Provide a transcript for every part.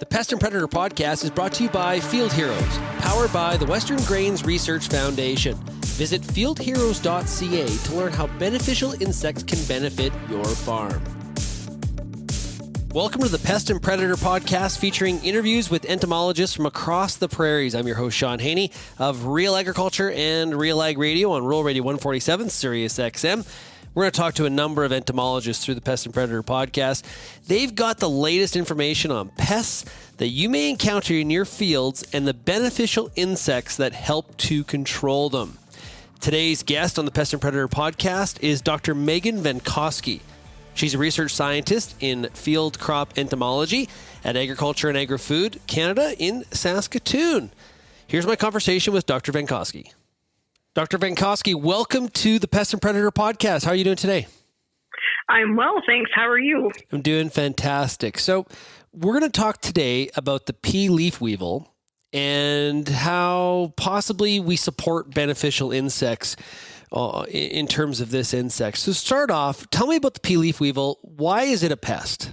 The Pest and Predator podcast is brought to you by Field Heroes, powered by the Western Grains Research Foundation. Visit fieldheroes.ca to learn how beneficial insects can benefit your farm. Welcome to the Pest and Predator podcast featuring interviews with entomologists from across the prairies. I'm your host, Sean Haney of Real Agriculture and Real Ag Radio on Rural Radio 147, Sirius XM. We're going to talk to a number of entomologists through the Pest and Predator podcast. They've got the latest information on pests that you may encounter in your fields and the beneficial insects that help to control them. Today's guest on the Pest and Predator podcast is Dr. Meghan Vankosky. She's a research scientist in field crop entomology at Agriculture and Agri-Food Canada in Saskatoon. Here's my conversation with Dr. Vankosky. Dr. Vankosky, welcome to the Pest and Predator podcast. How are you doing today? I'm well, thanks. How are you? I'm doing fantastic. So we're going to talk today about the pea leaf weevil and how possibly we support beneficial insects in terms of this insect. So start off, tell me about the pea leaf weevil. Why is it a pest?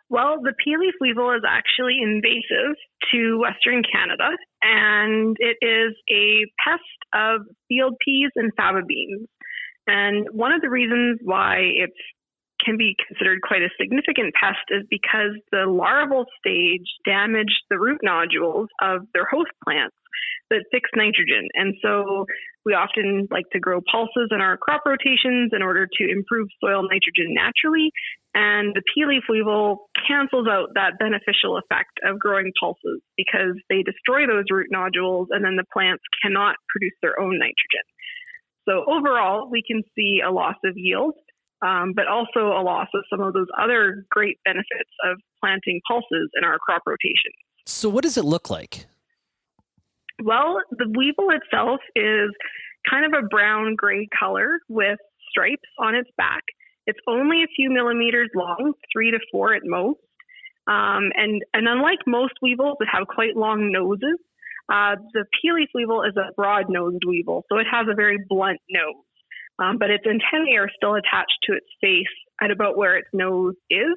Well, the pea leaf weevil is actually invasive to Western Canada, and it is a pest of field peas and faba beans. And one of the reasons why it can be considered quite a significant pest is because the larval stage damaged the root nodules of their host plants that fix nitrogen. And so we often like to grow pulses in our crop rotations in order to improve soil nitrogen naturally. And the pea leaf weevil cancels out that beneficial effect of growing pulses because they destroy those root nodules and then the plants cannot produce their own nitrogen. So overall, we can see a loss of yield, but also a loss of some of those other great benefits of planting pulses in our crop rotation. So what does it look like? Well, the weevil itself is kind of a brown-gray color with stripes on its back. It's only a few millimeters long, 3 to 4 at most. And unlike most weevils that have quite long noses, the pea leaf weevil is a broad-nosed weevil, so it has a very blunt nose. But its antennae are still attached to its face at about where its nose is.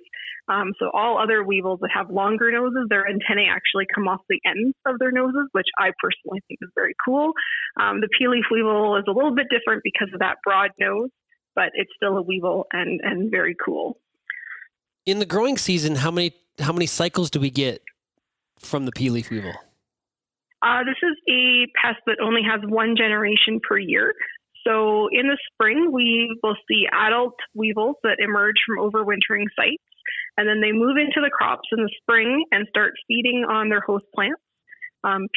So all other weevils that have longer noses, their antennae actually come off the ends of their noses, which I personally think is very cool. The pea leaf weevil is a little bit different because of that broad nose, but it's still a weevil and very cool. In the growing season, how many cycles do we get from the pea leaf weevil? This is a pest that only has one generation per year. So in the spring, we will see adult weevils that emerge from overwintering sites, and then they move into the crops in the spring and start feeding on their host plants,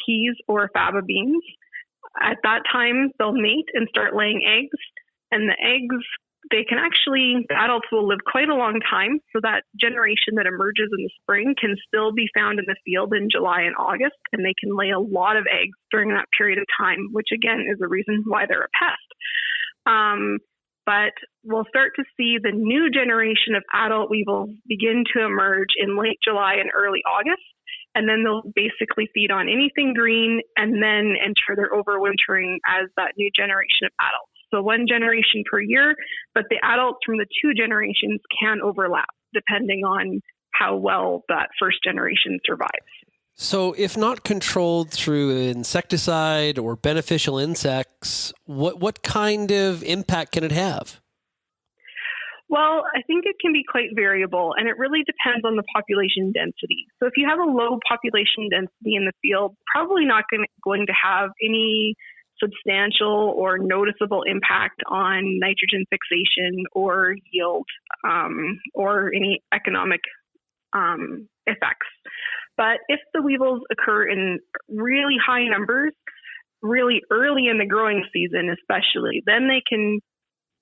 peas or faba beans. At that time, they'll mate and start laying eggs, and the eggs, the adults will live quite a long time, so that generation that emerges in the spring can still be found in the field in July and August, and they can lay a lot of eggs during that period of time, which again is the reason why they're a pest. But we'll start to see the new generation of adult weevils begin to emerge in late July and early August, and then they'll basically feed on anything green and then enter their overwintering as that new generation of adults. So one generation per year, but the adults from the two generations can overlap depending on how well that first generation survives. So if not controlled through insecticide or beneficial insects, what kind of impact can it have? Well, I think it can be quite variable, and it really depends on the population density. So if you have a low population density in the field, probably not going to have any substantial or noticeable impact on nitrogen fixation or yield or any economic effects. But if the weevils occur in really high numbers, really early in the growing season especially, then they can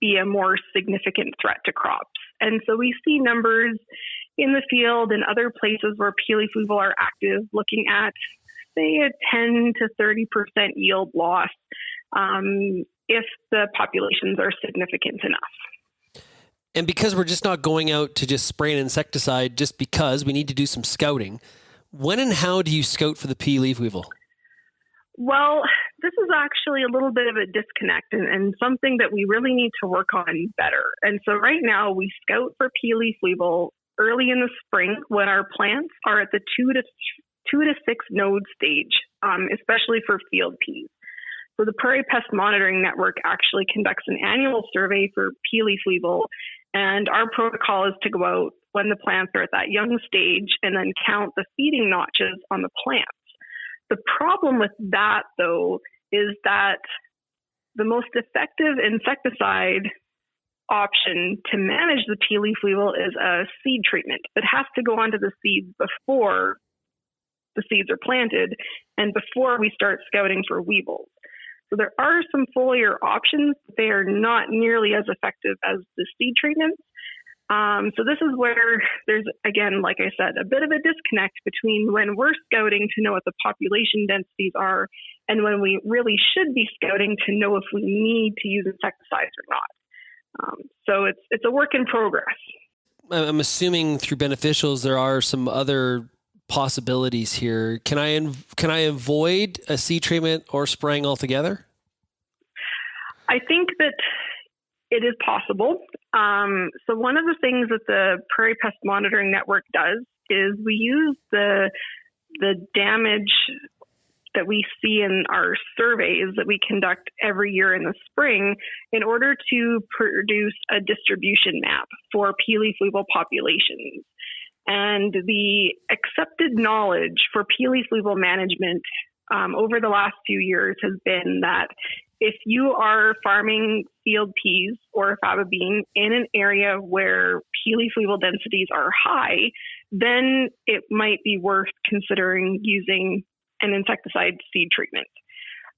be a more significant threat to crops. And so we see numbers in the field and other places where pea leaf weevil are active looking at, say, a 10 to 30% yield loss if the populations are significant enough. And because we're just not going out to just spray an insecticide just because we need to do some scouting, when and how do you scout for the pea leaf weevil? Well, this is actually a little bit of a disconnect and something that we really need to work on better. And so right now we scout for pea leaf weevil early in the spring when our plants are at the 2 to 6 node stage, especially for field peas. So the Prairie Pest Monitoring Network actually conducts an annual survey for pea leaf weevil, and our protocol is to go out when the plants are at that young stage and then count the feeding notches on the plants. The problem with that, though, is that the most effective insecticide option to manage the pea leaf weevil is a seed treatment. It has to go onto the seeds before the seeds are planted and before we start scouting for weevils. So there are some foliar options. They are not nearly as effective as the seed treatments. So this is where there's, again, like I said, a bit of a disconnect between when we're scouting to know what the population densities are and when we really should be scouting to know if we need to use insecticides or not. So it's a work in progress. I'm assuming through beneficials there are some other possibilities here. Can I avoid a seed treatment or spraying altogether? I think that it is possible. So one of the things that the Prairie Pest Monitoring Network does is we use the damage that we see in our surveys that we conduct every year in the spring in order to produce a distribution map for pea leaf weevil populations. And the accepted knowledge for pea leaf weevil management over the last few years has been that if you are farming field peas or faba bean in an area where pea leaf weevil densities are high, then it might be worth considering using an insecticide seed treatment.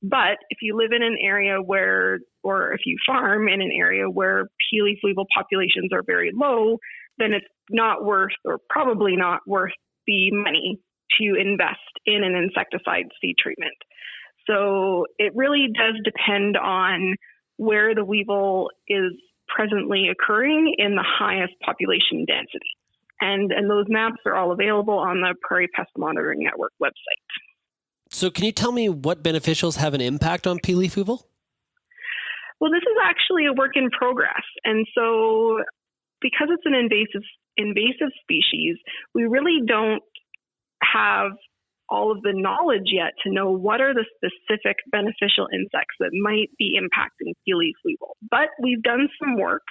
But if you live in an area where, or if you farm in an area where pea leaf weevil populations are very low, then it's not worth, or probably not worth, the money to invest in an insecticide seed treatment. So it really does depend on where the weevil is presently occurring in the highest population density. And those maps are all available on the Prairie Pest Monitoring Network website. So can you tell me what beneficials have an impact on pea leaf weevil? Well, this is actually a work in progress. And so because it's an invasive species, we really don't have all of the knowledge yet to know what are the specific beneficial insects that might be impacting pea leaf weevil. But we've done some work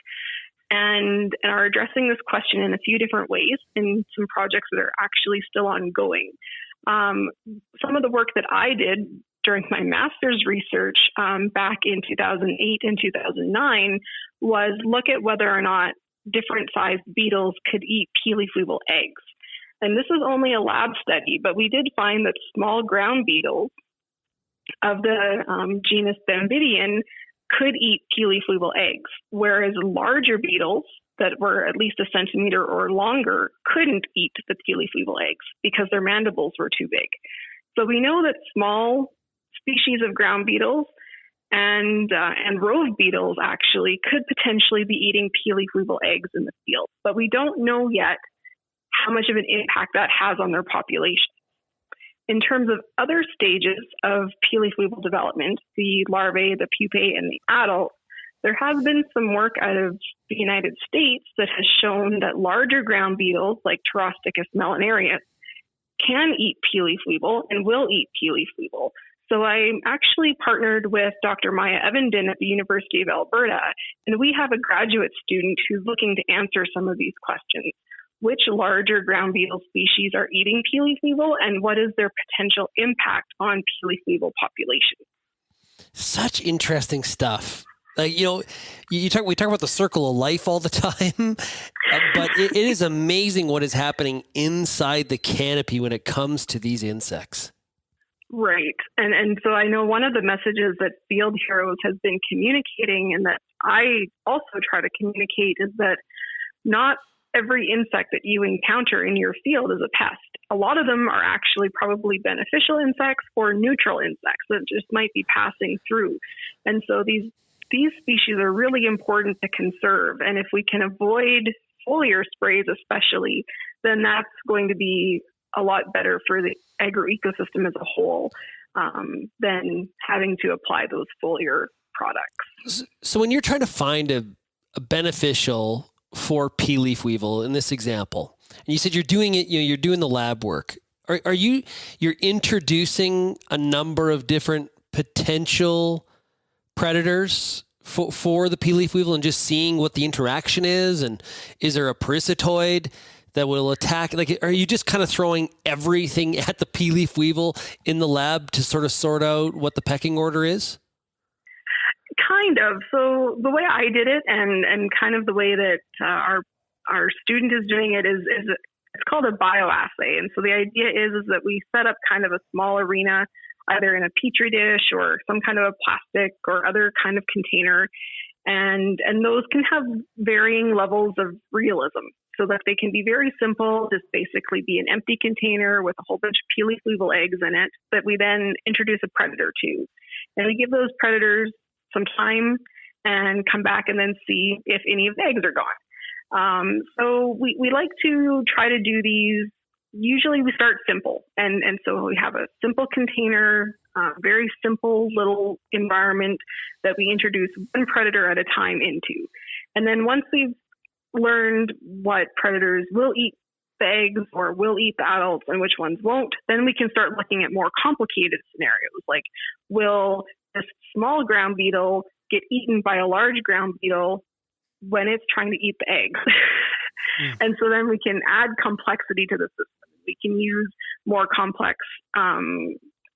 and are addressing this question in a few different ways in some projects that are actually still ongoing. Some of the work that I did during my master's research back in 2008 and 2009 was look at whether or not different sized beetles could eat pea leaf weevil eggs. And this is only a lab study, but we did find that small ground beetles of the genus Bembidian could eat pea leaf weevil eggs, whereas larger beetles that were at least a centimeter or longer couldn't eat the pea leaf weevil eggs because their mandibles were too big. So we know that small species of ground beetles and rove beetles actually could potentially be eating pea leaf weevil eggs in the field, but we don't know yet how much of an impact that has on their population. In terms of other stages of pea leaf weevil development, the larvae, the pupae, and the adults, there has been some work out of the United States that has shown that larger ground beetles like Pterosticus melanarius can eat pea leaf weevil and will eat pea leaf weevil. So I actually partnered with Dr. Maya Evenden at the University of Alberta, and we have a graduate student who's looking to answer some of these questions. Which larger ground beetle species are eating pea leaf weevil, and what is their potential impact on pea leaf weevil populations? Such interesting stuff. Like, we talk about the circle of life all the time, but it is amazing what is happening inside the canopy when it comes to these insects. Right. And so I know one of the messages that Field Heroes has been communicating, and that I also try to communicate, is that not every insect that you encounter in your field is a pest. A lot of them are actually probably beneficial insects or neutral insects that just might be passing through. And so these species are really important to conserve. And if we can avoid foliar sprays especially, then that's going to be a lot better for the agroecosystem as a whole than having to apply those foliar products. So when you're trying to find a beneficial for pea leaf weevil in this example, And you said you're doing it, you're doing the lab work. You're introducing a number of different potential predators for the pea leaf weevil and just seeing what the interaction is? And is there a parasitoid that will attack? Like, are you just kind of throwing everything at the pea leaf weevil in the lab to sort of sort out what the pecking order is? Kind of. So the way I did it and kind of the way that our student is doing it is it's called a bioassay. And so the idea is that we set up kind of a small arena, either in a petri dish or some kind of a plastic or other kind of container. And those can have varying levels of realism, so that they can be very simple, just basically be an empty container with a whole bunch of pea leaf weevil eggs in it that we then introduce a predator to. And we give those predators some time and come back and then see if any of the eggs are gone. So we like to try to do these. Usually we start simple. And so we have a simple container, very simple little environment that we introduce one predator at a time into. And then once we've learned what predators will eat the eggs or will eat the adults and which ones won't, then we can start looking at more complicated scenarios, like will this small ground beetle get eaten by a large ground beetle when it's trying to eat the eggs? And so then we can add complexity to the system. We can use more complex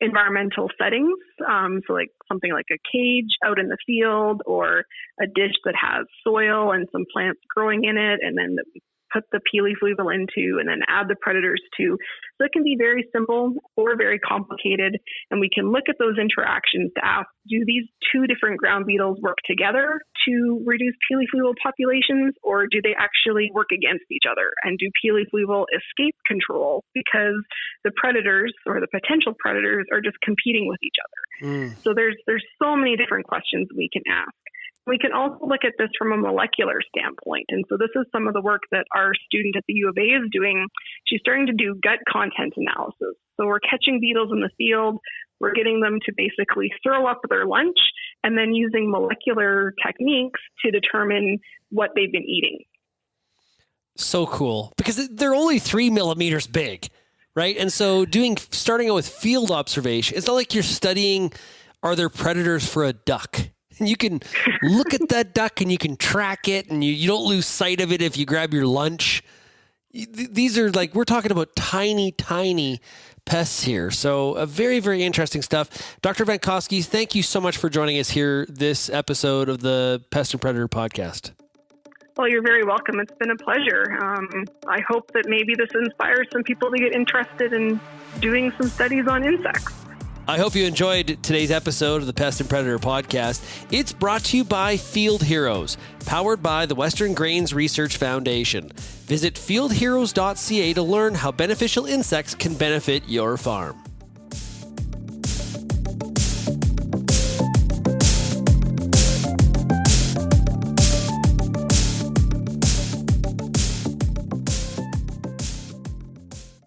environmental settings, so like something like a cage out in the field or a dish that has soil and some plants growing in it, and then that we put the pea leaf weevil into and then add the predators to. So it can be very simple or very complicated, and we can look at those interactions to ask, do these two different ground beetles work together to reduce pea leaf weevil populations, or do they actually work against each other? And do pea leaf weevil escape control because the predators or the potential predators are just competing with each other? So there's so many different questions we can ask. We can also look at this from a molecular standpoint. And so this is some of the work that our student at the U of A is doing. She's starting to do gut content analysis. So we're catching beetles in the field. We're getting them to basically throw up their lunch and then using molecular techniques to determine what they've been eating. So cool, because they're only 3 millimeters big, right? And so starting out with field observation, it's not like you're studying, are there predators for a duck? And you can look at that duck and you can track it, and you don't lose sight of it if you grab your lunch. These are like, we're talking about tiny, tiny pests here. So very, very interesting stuff. Dr. Vankosky, thank you so much for joining us here this episode of the Pest and Predator podcast. Well, you're very welcome. It's been a pleasure. I hope that maybe this inspires some people to get interested in doing some studies on insects. I hope you enjoyed today's episode of the Pest and Predator podcast. It's brought to you by Field Heroes, powered by the Western Grains Research Foundation. Visit fieldheroes.ca to learn how beneficial insects can benefit your farm.